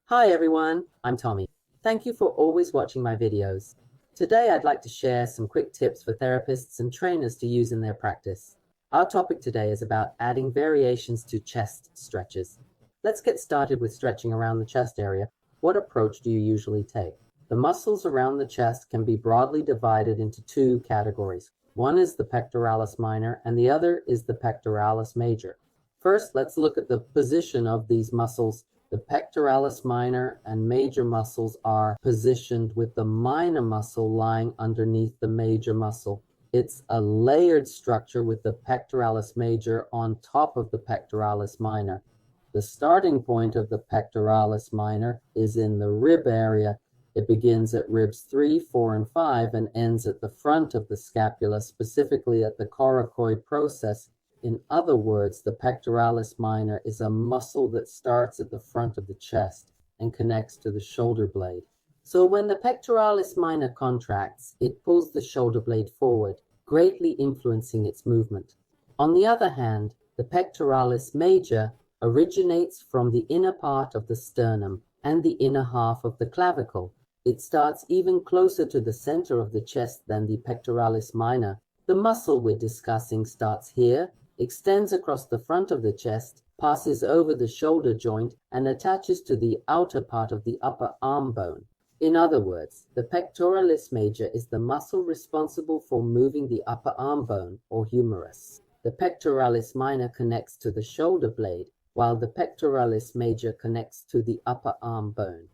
Hi everyone, I'm Tommy. Thank you for always watching my videos. Today I'd like to share some quick tips for therapists and trainers to use in their practice. Our topic today is about adding variations to chest stretches. Let's get started with stretching around the chest area. What approach do you usually take? The muscles around the chest can be broadly divided into two categories. One is the pectoralis minor and the other is the pectoralis major. First, let's look at the position of these muscles. The pectoralis minor and major muscles are positioned with the minor muscle lying underneath the major muscle. It's a layered structure with the pectoralis major on top of the pectoralis minor. The starting point of the pectoralis minor is in the rib area. It begins at ribs 3, 4, and 5 and ends at the front of the scapula, specifically at the coracoid process. In other words, the pectoralis minor is a muscle that starts at the front of the chest and connects to the shoulder blade. So when the pectoralis minor contracts, it pulls the shoulder blade forward, greatly influencing its movement. On the other hand, the pectoralis major originates from the inner part of the sternum and the inner half of the clavicle. It starts even closer to the center of the chest than the pectoralis minor. The muscle we're discussing starts here, extends across the front of the chest, passes over the shoulder joint, and attaches to the outer part of the upper arm bone. In other words, the pectoralis major is the muscle responsible for moving the upper arm bone, or humerus. The pectoralis minor connects to the shoulder blade, while the pectoralis major connects to the upper arm bone.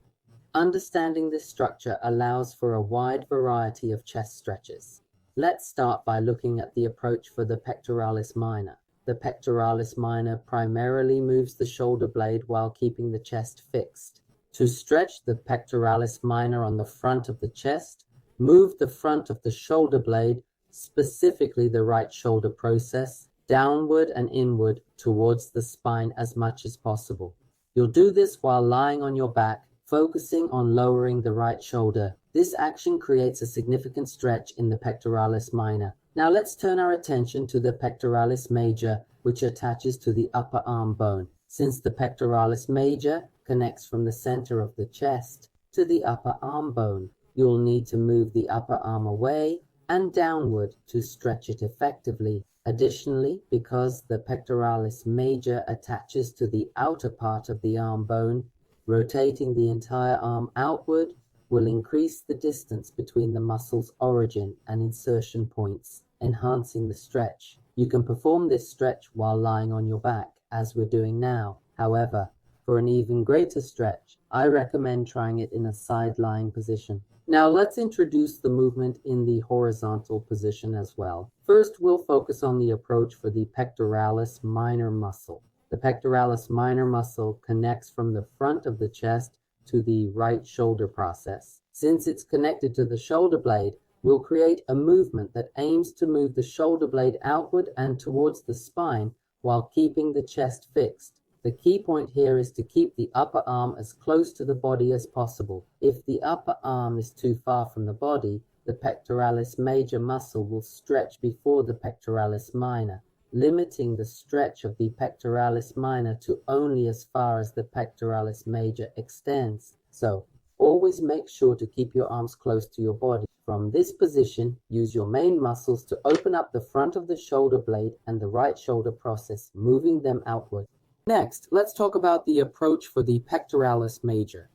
Understanding this structure allows for a wide variety of chest stretches. Let's start by looking at the approach for the pectoralis minor. The pectoralis minor primarily moves the shoulder blade while keeping the chest fixed. To stretch the pectoralis minor on the front of the chest, move the front of the shoulder blade, specifically the right shoulder process, downward and inward towards the spine as much as possible. You'll do this while lying on your back, focusing on lowering the right shoulder. This action creates a significant stretch in the pectoralis minor. Now let's turn our attention to the pectoralis major, which attaches to the upper arm bone. Since the pectoralis major connects from the center of the chest to the upper arm bone, you'll need to move the upper arm away and downward to stretch it effectively. Additionally, because the pectoralis major attaches to the outer part of the arm bone, rotating the entire arm outward will increase the distance between the muscle's origin and insertion points, enhancing the stretch. You can perform this stretch while lying on your back, as we're doing now. However, for an even greater stretch, I recommend trying it in a side-lying position. Now let's introduce the movement in the horizontal position as well. First, we'll focus on the approach for the pectoralis minor muscle. The pectoralis minor muscle connects from the front of the chest to the right shoulder process. Since it's connected to the shoulder blade, we'll create a movement that aims to move the shoulder blade outward and towards the spine while keeping the chest fixed. The key point here is to keep the upper arm as close to the body as possible. If the upper arm is too far from the body, the pectoralis major muscle will stretch before the pectoralis minor, limiting the stretch of the pectoralis minor to only as far as the pectoralis major extends. So, always make sure to keep your arms close to your body. From this position, use your main muscles to open up the front of the shoulder blade and the right shoulder process, moving them outward. Next, let's talk about the approach for the pectoralis major.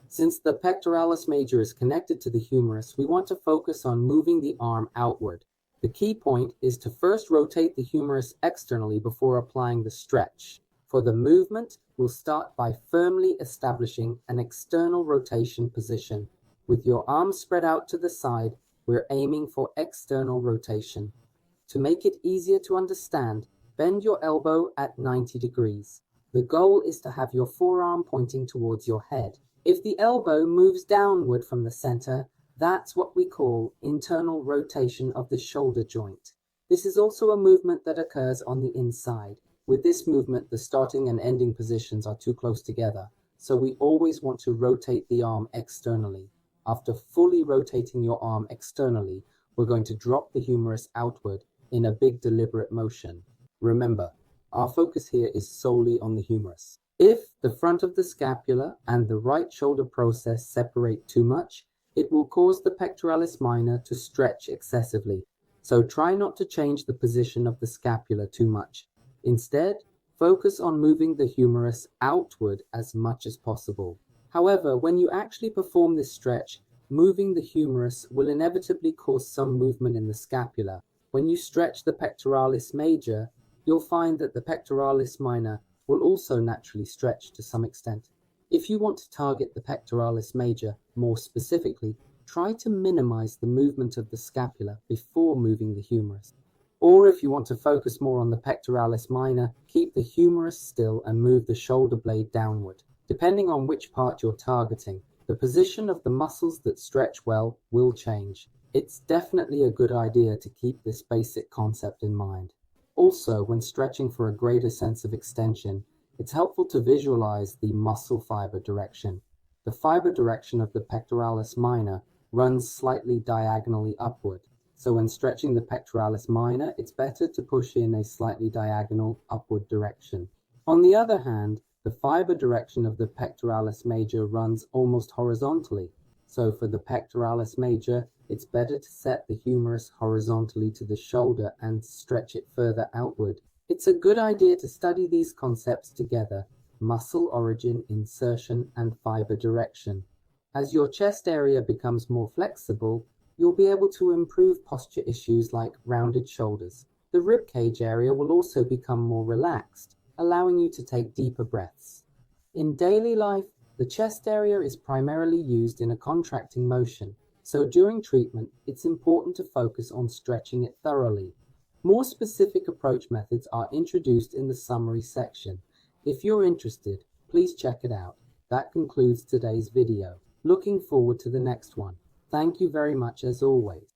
Since the pectoralis major is connected to the humerus, we want to focus on moving the arm outward. The key point is to first rotate the humerus externally before applying the stretch. For the movement, we'll start by firmly establishing an external rotation position. With your arms spread out to the side, we're aiming for external rotation. To make it easier to understand, bend your elbow at 90 degrees. The goal is to have your forearm pointing towards your head. If the elbow moves downward from the center, that's what we call internal rotation of the shoulder joint. This is also a movement that occurs on the inside. With this movement, the starting and ending positions are too close together, so we always want to rotate the arm externally. After fully rotating your arm externally, we're going to drop the humerus outward in a big deliberate motion. Remember, our focus here is solely on the humerus. If the front of the scapula and the right shoulder process separate too much, it will cause the pectoralis minor to stretch excessively. So try not to change the position of the scapula too much. Instead, focus on moving the humerus outward as much as possible. However, when you actually perform this stretch, moving the humerus will inevitably cause some movement in the scapula. When you stretch the pectoralis major, you'll find that the pectoralis minor will also naturally stretch to some extent. If you want to target the pectoralis major more specifically, try to minimize the movement of the scapula before moving the humerus. Or if you want to focus more on the pectoralis minor, keep the humerus still and move the shoulder blade downward. Depending on which part you're targeting, the position of the muscles that stretch well will change. It's definitely a good idea to keep this basic concept in mind. Also, when stretching for a greater sense of extension, it's helpful to visualize the muscle fiber direction. The fiber direction of the pectoralis minor runs slightly diagonally upward. So when stretching the pectoralis minor, it's better to push in a slightly diagonal upward direction. On the other hand, the fiber direction of the pectoralis major runs almost horizontally. So for the pectoralis major, it's better to set the humerus horizontally to the shoulder and stretch it further outward. It's a good idea to study these concepts together: muscle origin, insertion, and fiber direction. As your chest area becomes more flexible, you'll be able to improve posture issues like rounded shoulders. The rib cage area will also become more relaxed, allowing you to take deeper breaths. In daily life, the chest area is primarily used in a contracting motion, so during treatment, it's important to focus on stretching it thoroughly. More specific approach methods are introduced in the summary section. If you're interested, please check it out. That concludes today's video. Looking forward to the next one. Thank you very much as always.